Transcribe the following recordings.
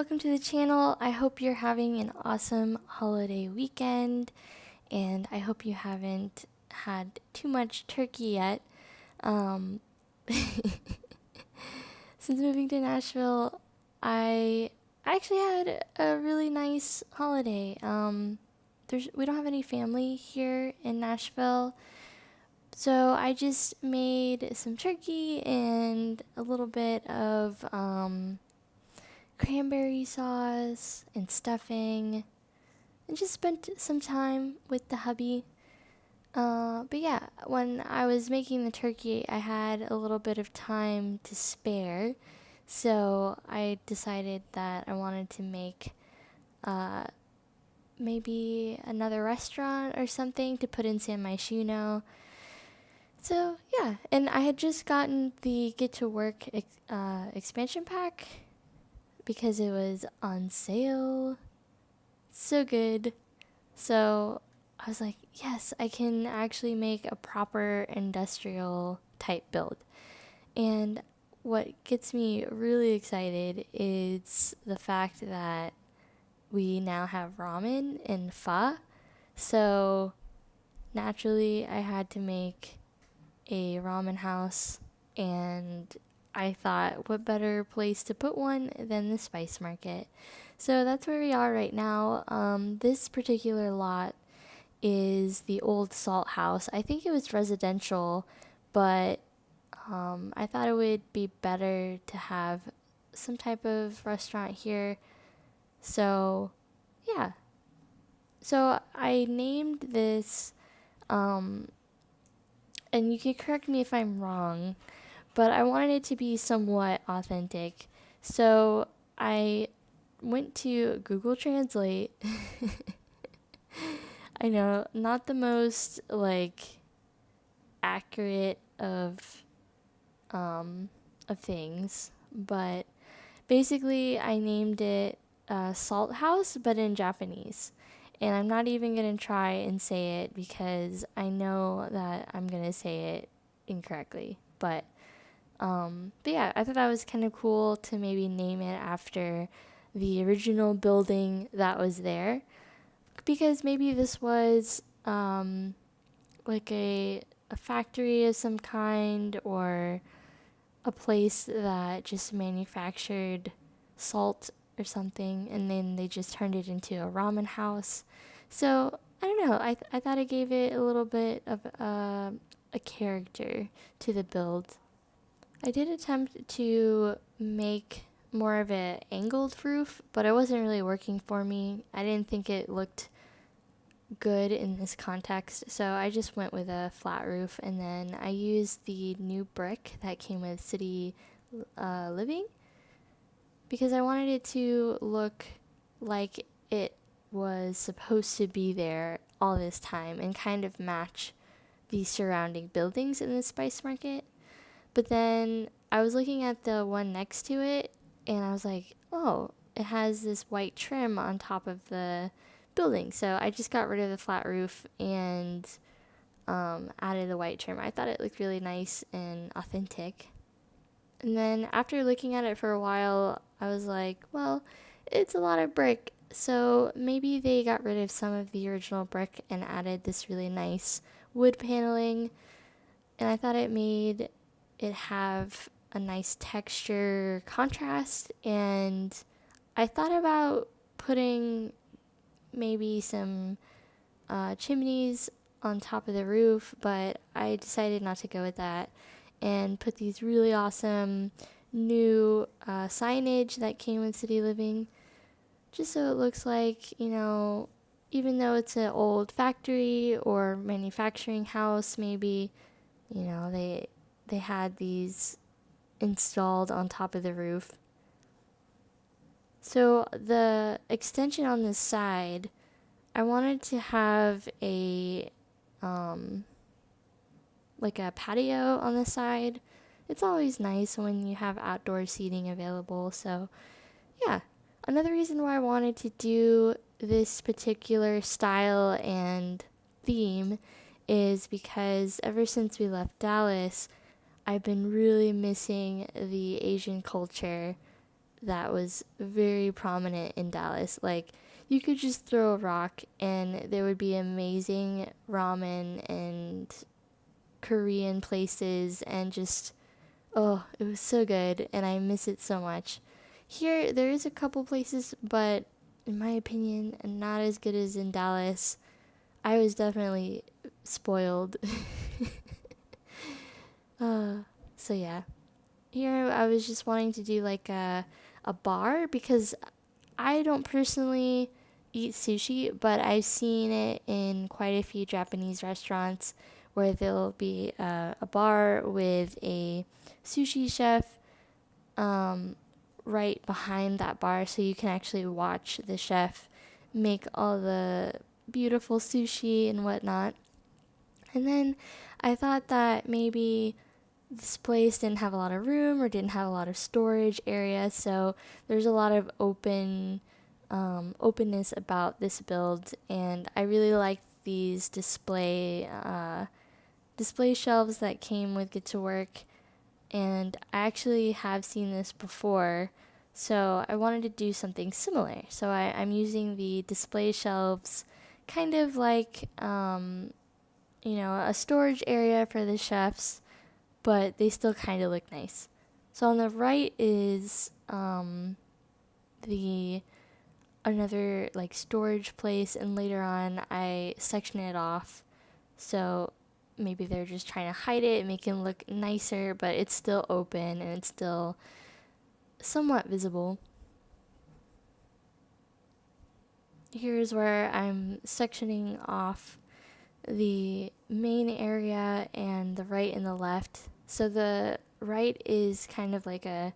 welcome to the channel. I hope you're having an awesome holiday weekend, and I hope you haven't had too much turkey yet. Um, since moving to Nashville, I actually had a really nice holiday. We don't have any family here in Nashville, so I just made some turkey and a little bit of cranberry sauce and stuffing, and just spent some time with the hubby. But yeah, when I was making the turkey, I had a little bit of time to spare, so I decided that I wanted to make uh, maybe another restaurant or something to put in San Myshuno. So yeah, and I had just gotten the Get to Work expansion pack because it was on sale. So good. So I was like, yes, I can actually make a proper industrial type build. And what gets me really excited is the fact that we now have ramen and pho. So naturally, I had to make a ramen house, and I thought, what better place to put one than the spice market? So that's where we are right now. This particular lot is the old salt house. I think it was residential, but I thought it would be better to have some type of restaurant here. So, yeah. So I named this, and you can correct me if I'm wrong, but I wanted it to be somewhat authentic. So I went to Google Translate. I know, not the most accurate of things, but basically I named it Salt House, but in Japanese. And I'm not even gonna try and say it because I know that I'm gonna say it incorrectly. But yeah, I thought that was kind of cool to maybe name it after the original building that was there, because maybe this was like a factory of some kind, or a place that just manufactured salt or something, and then they just turned it into a ramen house. So I don't know. I thought it gave it a little bit of a character to the build. I did attempt to make more of an angled roof, but it wasn't really working for me. I didn't think it looked good in this context, so I just went with a flat roof, and then I used the new brick that came with City Living because I wanted it to look like it was supposed to be there all this time and kind of match the surrounding buildings in the spice market. But then I was looking at the one next to it, and I was like, oh, it has this white trim on top of the building. So I just got rid of the flat roof and added the white trim. I thought it looked really nice and authentic. And then after looking at it for a while, I was like, well, it's a lot of brick. So maybe they got rid of some of the original brick and added this really nice wood paneling. And I thought it made it have a nice texture contrast, and I thought about putting maybe some chimneys on top of the roof, but I decided not to go with that and put these really awesome new signage that came with City Living, just so it looks like, even though it's an old factory or manufacturing house, maybe, they had these installed on top of the roof. So the extension on this side, I wanted to have a a patio on the side. It's always nice when you have outdoor seating available. So yeah, another reason why I wanted to do this particular style and theme is because ever since we left Dallas, I've been really missing the Asian culture that was very prominent in Dallas. Like, you could just throw a rock and there would be amazing ramen and Korean places, and just, oh, it was so good and I miss it so much. Here, there is a couple places, but in my opinion, not as good as in Dallas. I was definitely spoiled. uh, so yeah. Here I was just wanting to do like a bar, because I don't personally eat sushi, but I've seen it in quite a few Japanese restaurants where there'll be a bar with a sushi chef right behind that bar, so you can actually watch the chef make all the beautiful sushi and whatnot. And then I thought that maybe this place didn't have a lot of room or didn't have a lot of storage area, so there's a lot of openness about this build, and I really like these display shelves that came with Get to Work, and I actually have seen this before, so I wanted to do something similar. So I'm using the display shelves kind of like a storage area for the chefs, but they still kind of look nice. So on the right is the another like storage place, and later on I section it off, so maybe they're just trying to hide it, make it look nicer, but it's still open and it's still somewhat visible. Here's where I'm sectioning off the main area and the right and the left. So the right is kind of like the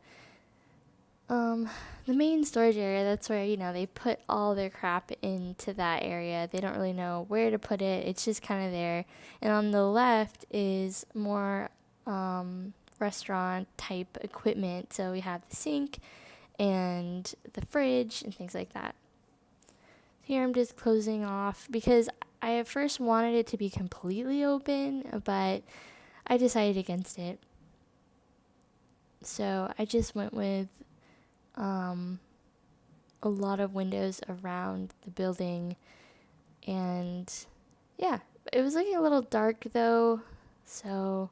main storage area. That's where, they put all their crap into that area. They don't really know where to put it. It's just kind of there. And on the left is more restaurant type equipment. So we have the sink and the fridge and things like that. Here I'm just closing off because I at first wanted it to be completely open, but I decided against it. So I just went with a lot of windows around the building, and yeah, it was looking a little dark though, so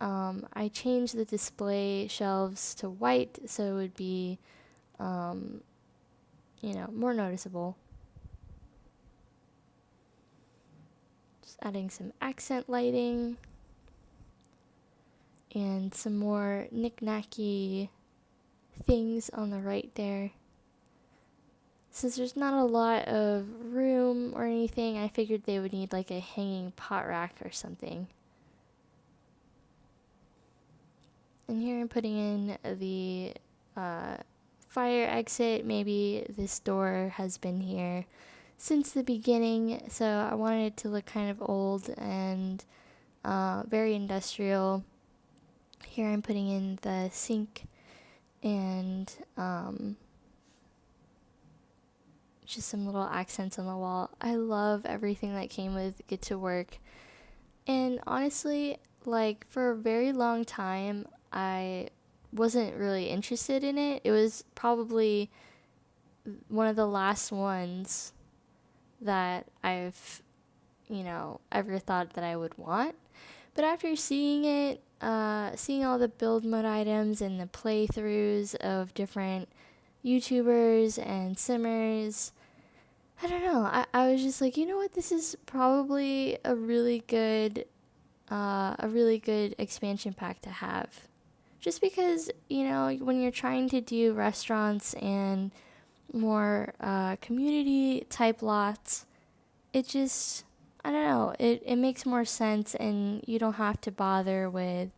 I changed the display shelves to white so it would be more noticeable. Just adding some accent lighting and some more knick-knacky things on the right there. Since there's not a lot of room or anything, I figured they would need like a hanging pot rack or something. And here I'm putting in the fire exit. Maybe this door has been here since the beginning, so I wanted it to look kind of old and very industrial. Here I'm putting in the sink and just some little accents on the wall. I love everything that came with Get to Work. And honestly, like, for a very long time, I wasn't really interested in it. It was probably one of the last ones that I've, ever thought that I would want. But after seeing it, seeing all the build mode items and the playthroughs of different YouTubers and simmers, I don't know. I was just like, you know what? This is probably a really good expansion pack to have. Just because, when you're trying to do restaurants and more community type lots, it just, I don't know, it makes more sense, and you don't have to bother with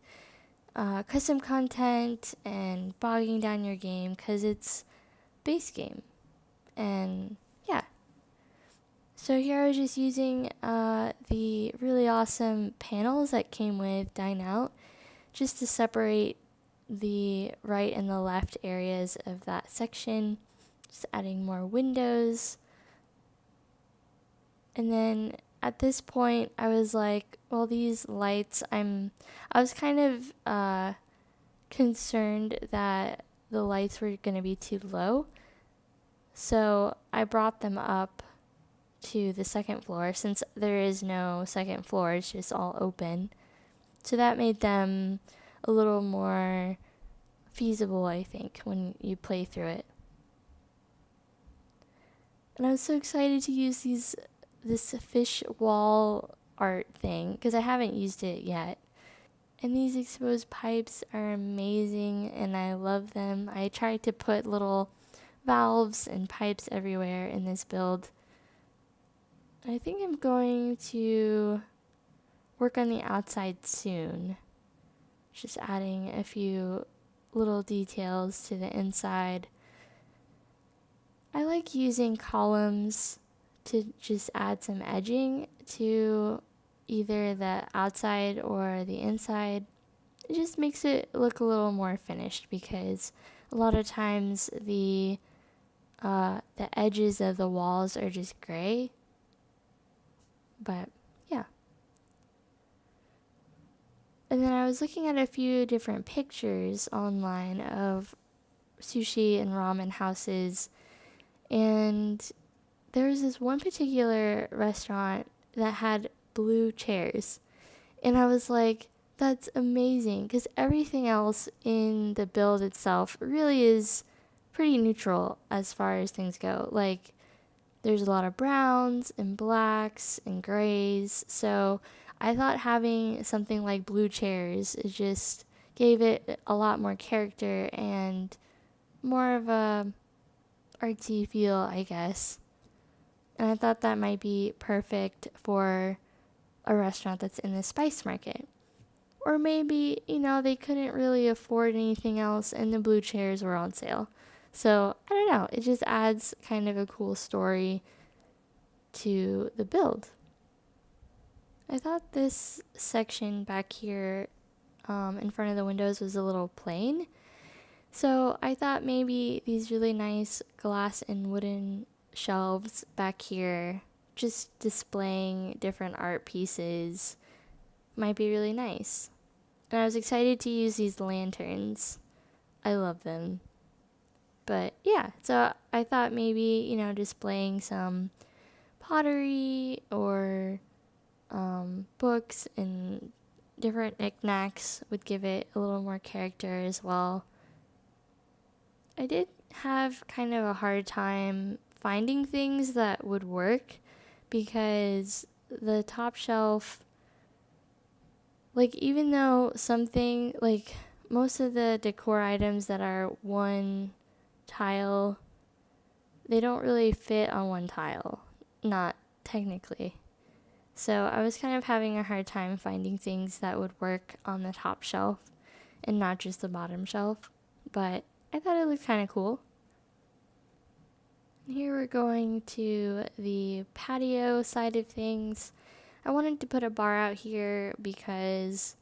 custom content and bogging down your game, because it's base game. And yeah. So here I was just using the really awesome panels that came with Dine Out, just to separate the right and the left areas of that section. Just adding more windows. And then at this point, I was like, well, these lights, I was kind of concerned that the lights were going to be too low. So I brought them up to the second floor since there is no second floor, it's just all open. So that made them a little more feasible, I think, when you play through it. And I was so excited to use this fish wall art thing because I haven't used it yet. And these exposed pipes are amazing and I love them. I tried to put little valves and pipes everywhere in this build. I think I'm going to work on the outside soon. Just adding a few little details to the inside. I like using columns to just add some edging to either the outside or the inside. It just makes it look a little more finished because a lot of times the edges of the walls are just gray. But yeah. And then I was looking at a few different pictures online of sushi and ramen houses, and there was this one particular restaurant that had blue chairs. And I was like, that's amazing, because everything else in the build itself really is pretty neutral as far as things go. Like, there's a lot of browns and blacks and grays. So I thought having something like blue chairs, it just gave it a lot more character and more of a artsy feel, I guess. And I thought that might be perfect for a restaurant that's in the spice market. Or maybe, they couldn't really afford anything else and the blue chairs were on sale. So, I don't know, it just adds kind of a cool story to the build. I thought this section back here in front of the windows was a little plain. So I thought maybe these really nice glass and wooden shelves back here, just displaying different art pieces, might be really nice. And I was excited to use these lanterns. I love them. But yeah, so I thought maybe, displaying some pottery or books and different knickknacks would give it a little more character as well. I did have kind of a hard time finding things that would work because the top shelf, like, even though something, like, most of the decor items that are one tile, they don't really fit on one tile. Not technically. So I was kind of having a hard time finding things that would work on the top shelf and not just the bottom shelf. But I thought it looked kind of cool. Here we're going to the patio side of things. I wanted to put a bar out here because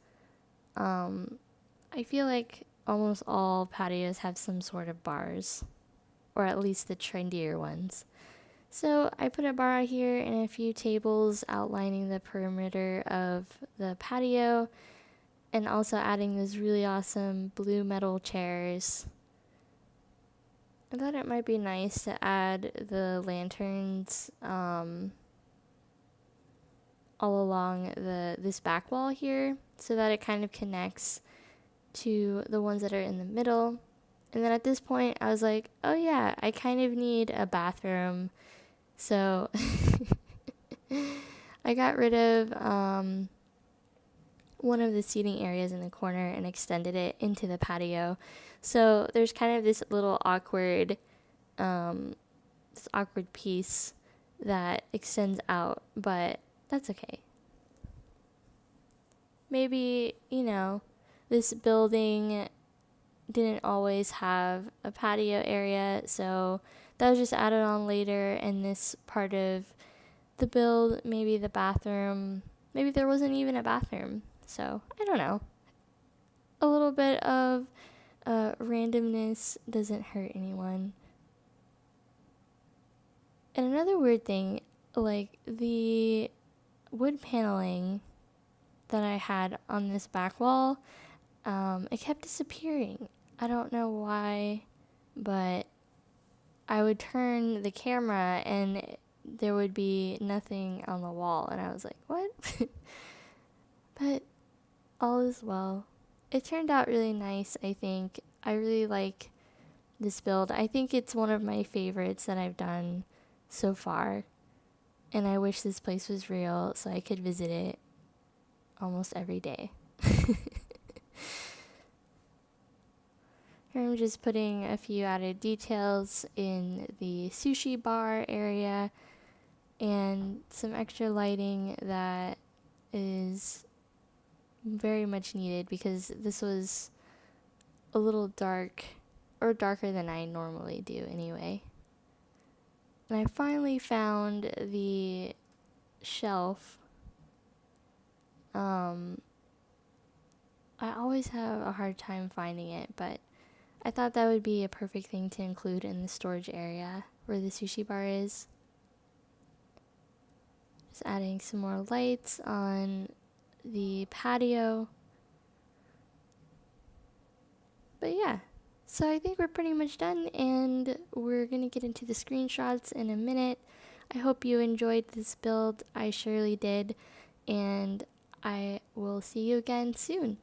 I feel like almost all patios have some sort of bars, or at least the trendier ones. So I put a bar out here and a few tables outlining the perimeter of the patio, and also adding those really awesome blue metal chairs. I thought it might be nice to add the lanterns all along this back wall here so that it kind of connects to the ones that are in the middle. And then at this point I was like, oh yeah, I kind of need a bathroom. So I got rid of one of the seating areas in the corner and extended it into the patio. So there's kind of this little awkward piece that extends out, but that's okay. Maybe, this building didn't always have a patio area, so that was just added on later. And this part of the build, maybe the bathroom, maybe there wasn't even a bathroom. So I don't know. A little bit of randomness doesn't hurt anyone. And another weird thing, like the wood paneling that I had on this back wall, it kept disappearing. I don't know why, but I would turn the camera and there would be nothing on the wall, and I was like, what? But all is well. It turned out really nice, I think. I really like this build. I think it's one of my favorites that I've done so far. And I wish this place was real so I could visit it almost every day. Here I'm just putting a few added details in the sushi bar area and some extra lighting that is very much needed because this was a little dark, or darker than I normally do anyway. And I finally found the shelf. I always have a hard time finding it, but I thought that would be a perfect thing to include in the storage area where the sushi bar is. Just adding some more lights on the patio. But yeah, so I think we're pretty much done, and we're gonna get into the screenshots in a minute. I hope you enjoyed this build. I surely did, and I will see you again soon.